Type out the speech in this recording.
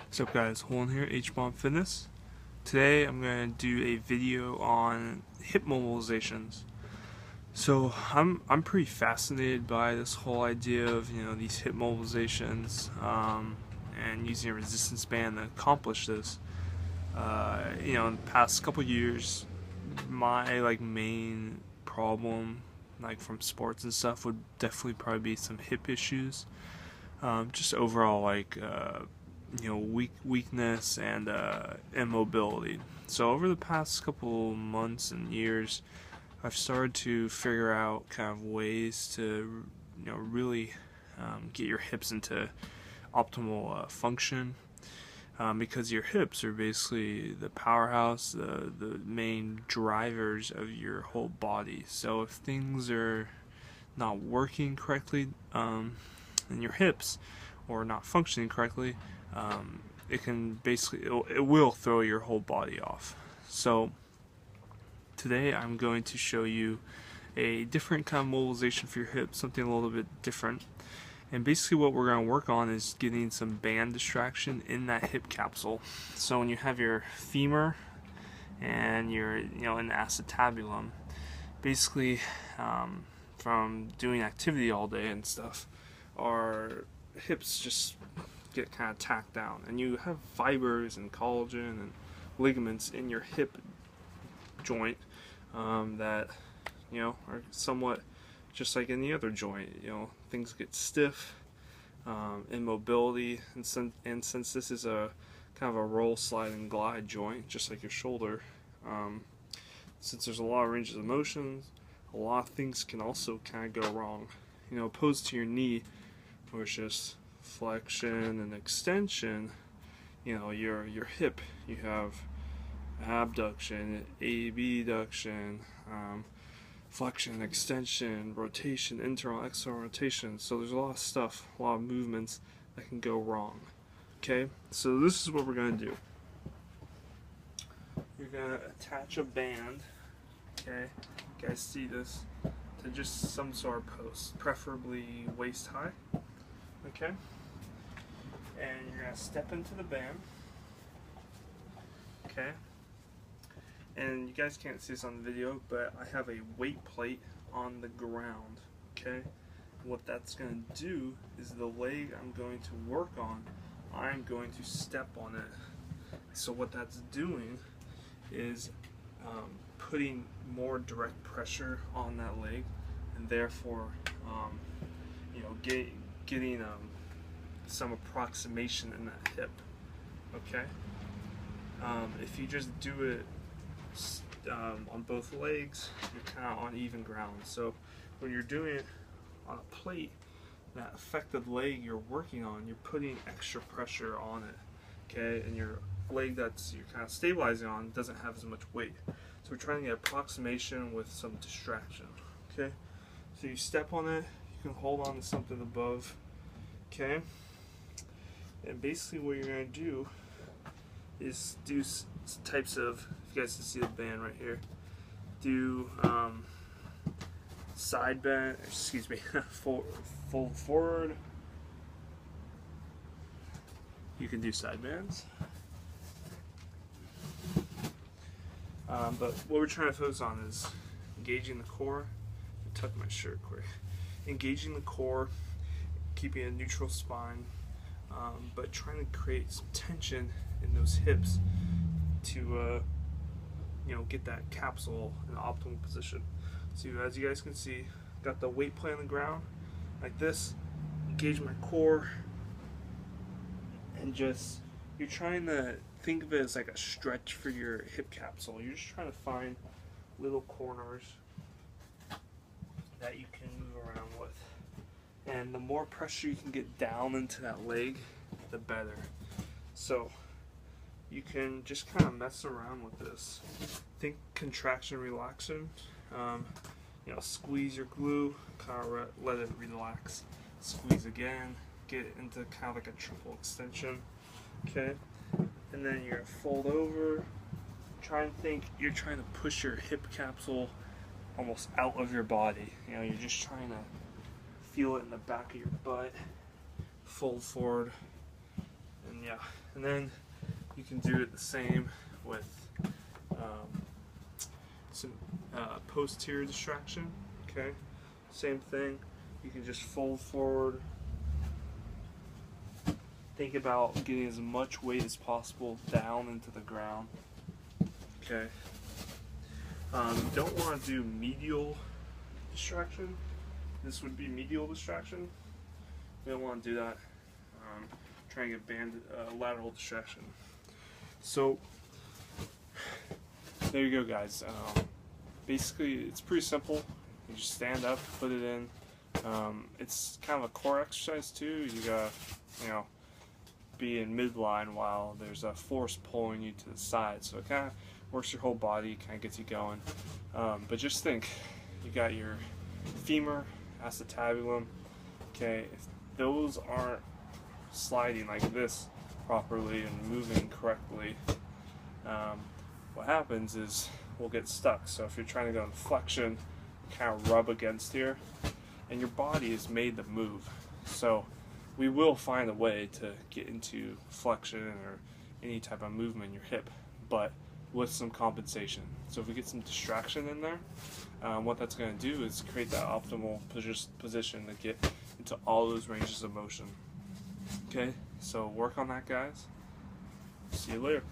What's up guys, Holden here, H-Bomb Fitness. Today I'm going to do a video on hip mobilizations. So I'm pretty fascinated by this whole idea of these hip mobilizations and using a resistance band to accomplish this. In the past couple years, my main problem from sports and stuff would definitely probably be some hip issues. Just overall weakness and immobility. So over the past couple months and years, I've started to figure out kind of ways to really get your hips into optimal function, because your hips are basically the powerhouse, the main drivers of your whole body. So if things are not working correctly in your hips or not functioning correctly, it will throw your whole body off. So today I'm going to show you a different kind of mobilization for your hips, something a little bit different. And basically what we're going to work on is getting some band distraction in that hip capsule. So when you have your femur and you're in the acetabulum, basically from doing activity all day and stuff, our hips just get kind of tacked down, and you have fibers and collagen and ligaments in your hip joint that are somewhat just like any other joint. Things get stiff, immobility, and since this is a kind of a roll, slide, and glide joint, just like your shoulder, since there's a lot of ranges of motions, a lot of things can also kind of go wrong. Opposed to your knee, where it's just flexion and extension, your hip, you have abduction, abduction, flexion, extension, rotation, internal, external rotation. So there's a lot of stuff, a lot of movements that can go wrong. Okay, so this is what we're going to do. You're going to attach a band, okay, you guys see this, to just some sort of post, preferably waist high, okay, and you're going to step into the band, okay, and you guys can't see this on the video, but I have a weight plate on the ground, okay. What that's going to do is the leg I'm going to work on, I'm going to step on it. So what that's doing is putting more direct pressure on that leg, and therefore getting some approximation in that hip, okay. If you just do it on both legs, you're kind of on even ground. So when you're doing it on a plate, that affected leg you're working on, you're putting extra pressure on it, okay, and your leg that's you're kind of stabilizing on doesn't have as much weight. So we're trying to get approximation with some distraction, okay. So you step on it, you can hold on to something above, okay, and basically what you're going to do is do types of, if you guys can see the band right here, do side bend, excuse me, fold forward. You can do side bends. But what we're trying to focus on is engaging the core. Tuck my shirt quick. Engaging the core, keeping a neutral spine, but trying to create some tension in those hips to get that capsule in an optimal position. So as you guys can see, got the weight plate on the ground like this. Engage my core, and just you're trying to think of it as like a stretch for your hip capsule. You're just trying to find little corners that you can move around with, and the more pressure you can get down into that leg, the better. So you can just kind of mess around with this. Think contraction, relaxation. Squeeze your glue, kind of let it relax. Squeeze again, get into kind of like a triple extension. Okay, and then you're gonna fold over. Try and think you're trying to push your hip capsule almost out of your body. You're just trying to feel it in the back of your butt. Fold forward, and And then you can do it the same with some posterior distraction. Okay, same thing. You can just fold forward. Think about getting as much weight as possible down into the ground. Okay. You don't want to do medial distraction. This would be medial distraction. You don't want to do that. Trying to get lateral distraction. So there you go, guys. Basically, it's pretty simple. You just stand up, put it in. It's kind of a core exercise too. You gotta, be in midline while there's a force pulling you to the side. So it kind of works your whole body, kind of gets you going. But just think, you got your femur, acetabulum. Okay, if those aren't sliding like this properly and moving correctly, what happens is we'll get stuck. So if you're trying to go in flexion, you kind of rub against here, and your body is made to move. So we will find a way to get into flexion or any type of movement in your hip, but with some compensation. So if we get some distraction in there, what that's going to do is create that optimal position to get into all those ranges of motion. Okay, so work on that, guys. See you later.